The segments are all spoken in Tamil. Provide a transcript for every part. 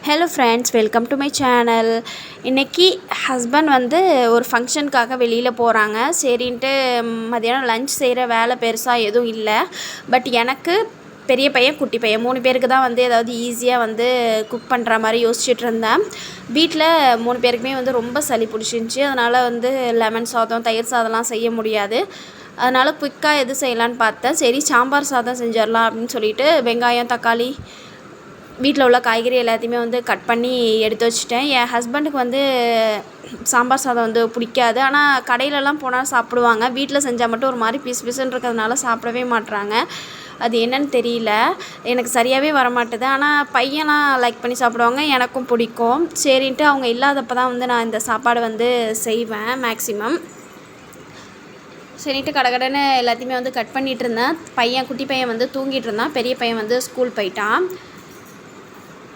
Hello friends, welcome to my channel. இன்றைக்கி ஹஸ்பண்ட் வந்து ஒரு ஃபங்க்ஷனுக்காக வெளியில் போகிறாங்க. சரின்ட்டு மதியானம் லன்ச் செய்கிற வேலை பெருசாக எதுவும் இல்லை. பட் எனக்கு பெரிய பையன் குட்டி பையன் 3 பேருக்கு தான் வந்து ஏதாவது ஈஸியாக வந்து குக் பண்ணுற மாதிரி யோசிச்சுட்டு இருந்தேன். வீட்டில் 3 பேருக்குமே வந்து ரொம்ப சளி பிடிச்சிருந்துச்சி. அதனால் வந்து லெமன் சாதம், தயிர் சாதம்லாம் செய்ய முடியாது. அதனால் குயிக்காக எது செய்யலான்னு பார்த்தேன். சரி, சாம்பார் சாதம் செஞ்சிடலாம் அப்படின்னு சொல்லிட்டு வெங்காயம், தக்காளி, வீட்டில் உள்ள காய்கறி எல்லாத்தையுமே வந்து கட் பண்ணி எடுத்து வச்சுட்டேன். என் ஹஸ்பண்டுக்கு வந்து சாம்பார் சாதம் வந்து பிடிக்காது. ஆனால் கடையிலலாம் போனால் சாப்பிடுவாங்க. வீட்டில் செஞ்சால் மட்டும் ஒரு மாதிரி பீஸ் பீஸுன்னு இருக்கிறதுனால சாப்பிடவே மாட்றாங்க. அது என்னன்னு தெரியல, எனக்கு சரியாகவே வரமாட்டுது. ஆனால் பையன்லாம் லைக் பண்ணி சாப்பிடுவாங்க, எனக்கும் பிடிக்கும். சரின்ட்டு அவங்க இல்லாதப்போ தான் வந்து நான் இந்த சாப்பாடு வந்து செய்வேன் மேக்ஸிமம். சரின்ட்டு கடகடன்னு எல்லாத்தையுமே வந்து கட் பண்ணிகிட்டு இருந்தேன். குட்டி பையன் வந்து தூங்கிட்டு இருந்தான், பெரிய பையன் வந்து ஸ்கூல் போயிட்டான்.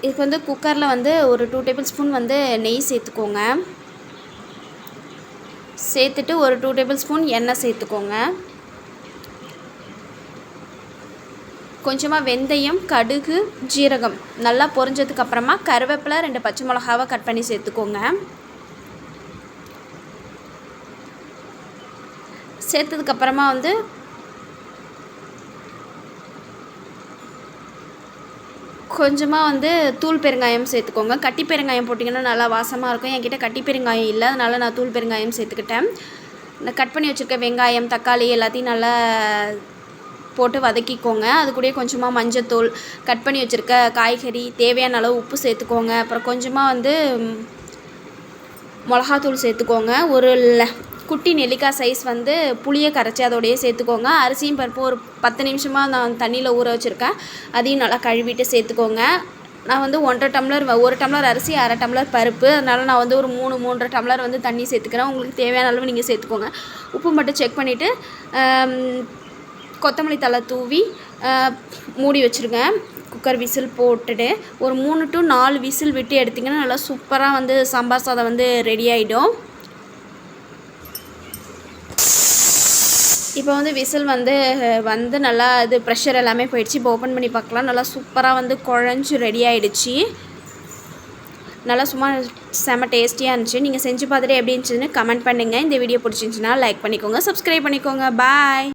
இதுக்கு வந்து குக்கரில் வந்து ஒரு 2 டேபிள் ஸ்பூன் வந்து நெய் சேர்த்துக்கோங்க. சேர்த்துட்டு ஒரு 2 டேபிள் ஸ்பூன் எண்ணெய் சேர்த்துக்கோங்க. கொஞ்சமாக வெந்தயம், கடுகு, ஜீரகம் நல்லா பொரிஞ்சதுக்கப்புறமா கருவேப்பிலை, 2 பச்சை மிளகாவை கட் பண்ணி சேர்த்துக்கோங்க. சேர்த்ததுக்கப்புறமா வந்து கொஞ்சமாக வந்து தூள் பெருங்காயம் சேர்த்துக்கோங்க. கட்டி பெருங்காயம் போட்டிங்கன்னா நல்லா வாசமாக இருக்கும். என்கிட்ட கட்டி பெருங்காயம் இல்லை, அதனால் நான் தூள் பெருங்காயம் சேர்த்துக்கிட்டேன். இந்த கட் பண்ணி வச்சுருக்க வெங்காயம், தக்காளி எல்லாத்தையும் நல்லா போட்டு வதக்கிக்கோங்க. அது கூடயே கொஞ்சமாக மஞ்சத்தூள், கட் பண்ணி வச்சுருக்க காய்கறி, தேவையான அளவு உப்பு சேர்த்துக்கோங்க. அப்புறம் கொஞ்சமாக வந்து மிளகாத்தூள் சேர்த்துக்கோங்க. ஒரு குட்டி நெல்லிக்காய் சைஸ் வந்து புளியை கரைச்சி அதோடையே சேர்த்துக்கோங்க. அரிசியும் பருப்பு ஒரு 10 நிமிஷமாக நான் தண்ணியில் ஊற வச்சுருக்கேன். அதையும் நல்லா கழுவிட்டு சேர்த்துக்கோங்க. நான் வந்து 1 டம்ளர் அரிசி, 1/2 டம்ளர் பருப்பு. அதனால் நான் வந்து ஒரு 3-3.5 டம்ளர் வந்து தண்ணி சேர்த்துக்கிறேன். உங்களுக்கு தேவையான அளவு நீங்கள் சேர்த்துக்கோங்க. உப்பு மட்டும் செக் பண்ணிவிட்டு கொத்தமல்லி தழை தூவி மூடி வச்சுருங்க. குக்கர் விசில் போட்டுட்டு ஒரு 3 to 4 விசில் விட்டு எடுத்திங்கன்னா நல்லா சூப்பராக வந்து சாம்பார் சாதம் வந்து ரெடி ஆகிடும். இப்போ வந்து விசில் வந்து நல்லா இது ப்ரெஷர் எல்லாமே போயிடுச்சு. இப்போ ஓப்பன் பண்ணி பார்க்கலாம். நல்லா சூப்பராக வந்து குழஞ்சி ரெடி ஆகிடுச்சு. நல்லா சும்மா செம்ம டேஸ்டியாக இருந்துச்சு. நீங்கள் செஞ்சு பார்த்துட்டு எப்படி இருந்துச்சுன்னு கமெண்ட் பண்ணுங்கள். இந்த வீடியோ பிடிச்சிருந்துச்சின்னா லைக் பண்ணிக்கோங்க, சப்ஸ்கிரைப் பண்ணிக்கோங்க. பாய்.